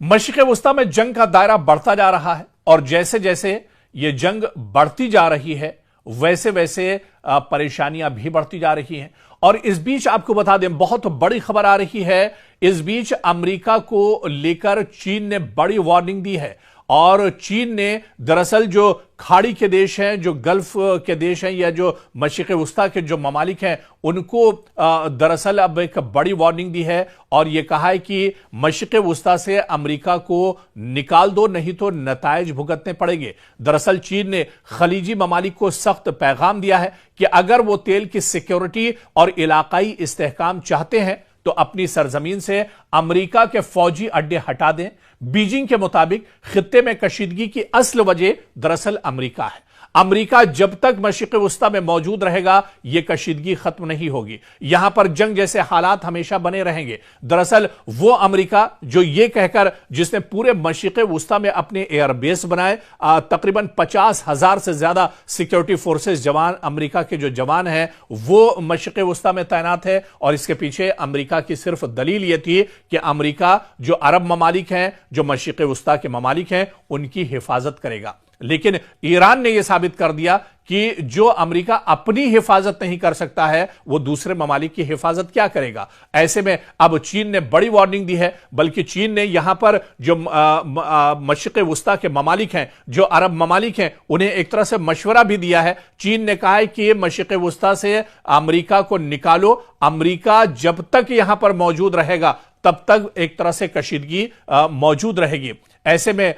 मशरिक़ वुस्ता में जंग का दायरा बढ़ता जा रहा है और जैसे जैसे ये जंग बढ़ती जा रही है वैसे वैसे परेशानियां भी बढ़ती जा रही हैं। और इस बीच आपको बता दें, बहुत बड़ी खबर आ रही है। इस बीच अमेरिका को लेकर चीन ने बड़ी वार्निंग दी है और चीन ने दरअसल जो खाड़ी के देश हैं, जो गल्फ के देश हैं या जो मशरिक़ वुस्ता के जो ममालिक हैं, उनको दरअसल अब एक बड़ी वार्निंग दी है और यह कहा है कि मशरिक़ वुस्ता से अमेरिका को निकाल दो, नहीं तो नताइज भुगतने पड़ेंगे। दरअसल चीन ने खलीजी ममालिक को सख्त पैगाम दिया है कि अगर वो तेल की सिक्योरिटी और इलाकाई इस्तेहकाम चाहते हैं तो अपनी सरजमीन से अमेरिका के फौजी अड्डे हटा दें। बीजिंग के मुताबिक खित्ते में कशीदगी की असल वजह दरअसल अमेरिका है। अमेरिका जब तक मशरिक़ वुस्ता में मौजूद रहेगा यह कशीदगी खत्म नहीं होगी। यहां पर जंग जैसे हालात हमेशा बने रहेंगे। दरअसल वो अमेरिका जो ये कहकर जिसने पूरे मशरिक़ वुस्ता में अपने एयरबेस बनाए, तकरीबन 50,000 से ज्यादा सिक्योरिटी फोर्सेस जवान अमेरिका के जो जवान हैं वो मशरिक़ वुस्ता में तैनात है और इसके पीछे अमेरिका की सिर्फ दलील यह थी कि अमेरिका जो अरब ममालिक हैं, जो मशरिक़ वुस्ता के ममालिक हैं, उनकी हिफाजत करेगा। लेकिन ईरान ने यह साबित कर दिया कि जो अमेरिका अपनी हिफाजत नहीं कर सकता है वो दूसरे ममालिक की हिफाजत क्या करेगा। ऐसे में अब चीन ने बड़ी वार्निंग दी है, बल्कि चीन ने यहां पर जो मशरिक़ वुस्ता के ममालिक हैं, जो अरब ममालिक हैं, उन्हें एक तरह से मशवरा भी दिया है। चीन ने कहा है कि मशरिक़ वुस्ता से अमेरिका को निकालो, अमेरिका जब तक यहां पर मौजूद रहेगा तब तक एक तरह से कशीदगी मौजूद रहेगी। ऐसे में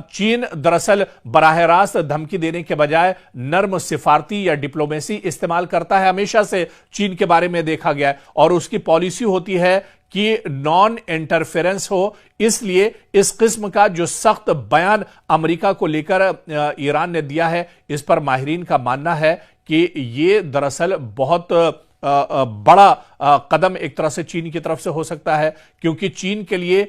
चीन दरअसल बराह रास्त धमकी देने के बजाय नर्म सिफारती या डिप्लोमेसी इस्तेमाल करता है। हमेशा से चीन के बारे में देखा गया है और उसकी पॉलिसी होती है कि नॉन इंटरफेरेंस हो। इसलिए इस किस्म का जो सख्त बयान अमेरिका को लेकर ईरान ने दिया है, इस पर माहिरीन का मानना है कि यह दरअसल बहुत बड़ा कदम एक तरह से चीन की तरफ से हो सकता है, क्योंकि चीन के लिए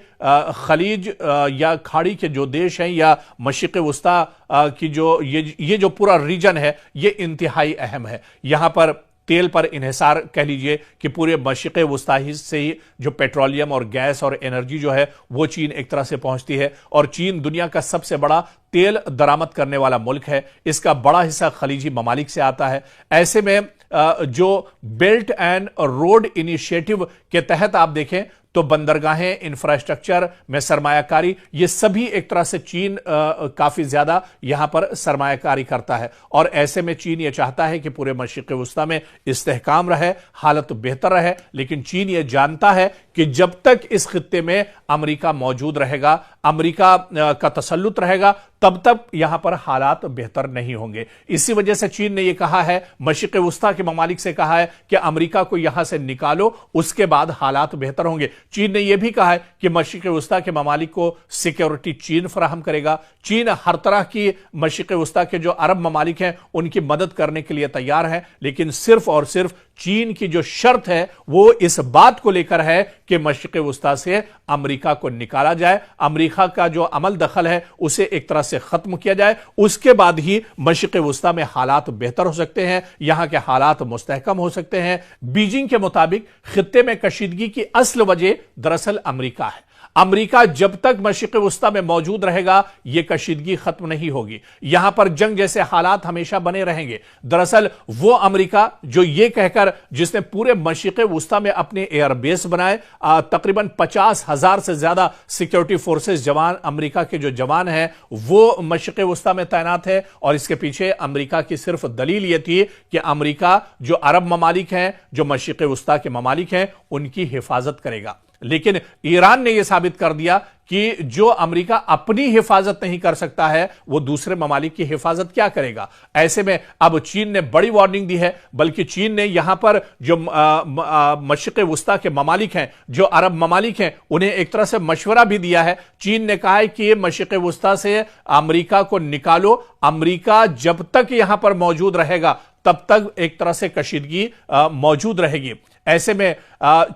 खलीज या खाड़ी के जो देश हैं या मशरिक़ वुस्ता की जो ये जो पूरा रीजन है ये इंतहाई अहम है। यहां पर तेल पर इन्हिसार कह लीजिए कि पूरे मशरिक़ वुस्ता से ही जो पेट्रोलियम और गैस और एनर्जी जो है वो चीन एक तरह से पहुंचती है और चीन दुनिया का सबसे बड़ा तेल दरामद करने वाला मुल्क है। इसका बड़ा हिस्सा खलीजी ममालिक से आता है। ऐसे में जो बेल्ट एंड रोड इनिशिएटिव के तहत आप देखें तो बंदरगाहें, इंफ्रास्ट्रक्चर में सरमायाकारी, ये सभी एक तरह से चीन काफी ज्यादा यहां पर सरमायाकारी करता है और ऐसे में चीन ये चाहता है कि पूरे मशरिक़ वुस्ता में इस्तेहकाम रहे, हालत बेहतर रहे। लेकिन चीन ये जानता है कि जब तक इस खित्ते में अमेरिका मौजूद रहेगा, अमेरिका का तसल्लुत रहेगा, तब तक यहां पर हालात बेहतर नहीं होंगे। इसी वजह से चीन ने यह कहा है, मशरिक़ वुस्ता के ममालिक से कहा है कि अमेरिका को यहां से निकालो, उसके बाद हालात बेहतर होंगे। चीन ने यह भी कहा है कि मशरिक़ वुस्ता के ममालिक को सिक्योरिटी चीन फराहम करेगा। चीन हर तरह की मशरिक़ वुस्ता के जो अरब ममालिक हैं उनकी मदद करने के लिए तैयार है, लेकिन सिर्फ और सिर्फ चीन की जो शर्त है वो इस बात को लेकर है कि मशरिक़ वुस्ता से अमेरिका को निकाला जाए, अमेरिका का जो अमल दखल है उसे एक तरह से खत्म किया जाए। उसके बाद ही मशरिक़ वुस्ता में हालात बेहतर हो सकते हैं, यहां के हालात मुस्तहकम हो सकते हैं। बीजिंग के मुताबिक खित्ते में कशीदगी की असल वजह दरअसल अमेरिका है। अमेरिका जब तक मशरिक़ वुस्ता में मौजूद रहेगा यह कशीदगी खत्म नहीं होगी। यहां पर जंग जैसे हालात हमेशा बने रहेंगे। दरअसल वो अमेरिका जो ये कहकर जिसने पूरे मशरिक़ वुस्ता में अपने एयरबेस बनाए, तकरीबन 50,000 से ज्यादा सिक्योरिटी फोर्सेस जवान अमेरिका के जो जवान हैं वो मशरिक़ वुस्ता में तैनात है और इसके पीछे अमेरिका की सिर्फ दलील यह थी कि अमेरिका जो अरब ममालिक हैं, जो मशरिक़ वुस्ता के ममालिक हैं, उनकी हिफाजत करेगा। लेकिन ईरान ने यह साबित कर दिया कि जो अमेरिका अपनी हिफाजत नहीं कर सकता है वो दूसरे ममालिक की हिफाजत क्या करेगा। ऐसे में अब चीन ने बड़ी वार्निंग दी है, बल्कि चीन ने यहां पर जो मशरिक़ वुस्ता के ममालिक हैं, जो अरब ममालिक हैं, उन्हें एक तरह से मशवरा भी दिया है। चीन ने कहा है कि मशरिक़ वुस्ता से अमेरिका को निकालो, अमेरिका जब तक यहां पर मौजूद रहेगा तब तक एक तरह से कशीदगी मौजूद रहेगी। ऐसे में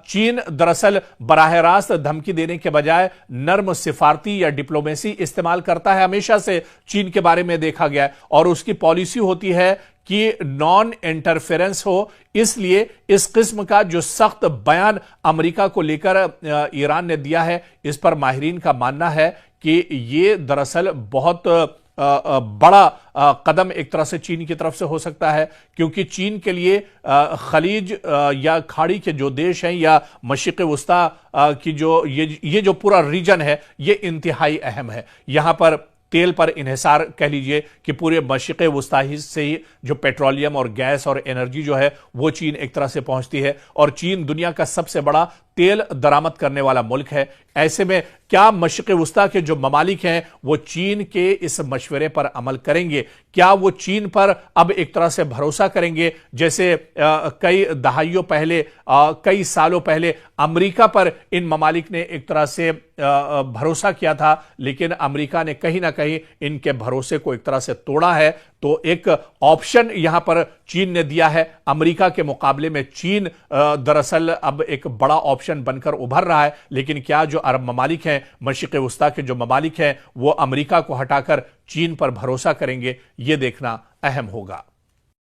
चीन दरअसल बराह रास्त धमकी देने के बजाय नर्म सिफारती या डिप्लोमेसी इस्तेमाल करता है। हमेशा से चीन के बारे में देखा गया है और उसकी पॉलिसी होती है कि नॉन इंटरफेरेंस हो, इसलिए इस किस्म का जो सख्त बयान अमेरिका को लेकर ईरान ने दिया है, इस पर माहिरीन का मानना है कि ये दरअसल बहुत बड़ा कदम एक तरह से चीन की तरफ से हो सकता है, क्योंकि चीन के लिए खलीज या खाड़ी के जो देश हैं या मशरिक़ वस्ता की जो ये जो पूरा रीजन है, ये इंतहाई अहम है। यहां पर तेल पर इन्हिसार कह लीजिए कि पूरे मशरिक़ वस्ता से ही जो पेट्रोलियम और गैस और एनर्जी जो है वो चीन एक तरह से पहुंचती है, और चीन दुनिया का सबसे बड़ा तेल दरामद करने वाला मुल्क है। ऐसे में क्या मशरिक़ वस्ता के जो ममालिक हैं वो चीन के इस मशवरे पर अमल करेंगे? क्या वो चीन पर अब एक तरह से भरोसा करेंगे, जैसे कई दहाइयों पहले, कई सालों पहले अमेरिका पर इन ममालिक ने एक तरह से भरोसा किया था, लेकिन अमेरिका ने कहीं ना कहीं इनके भरोसे को एक तरह से तोड़ा है। तो एक ऑप्शन यहां पर चीन ने दिया है। अमेरिका के मुकाबले में चीन दरअसल अब एक बड़ा ऑप्शन बनकर उभर रहा है, लेकिन क्या जो अरब ममालिक हैं, मशरिक़ वस्ता के जो ममालिक हैं, वो अमेरिका को हटाकर चीन पर भरोसा करेंगे, यह देखना अहम होगा।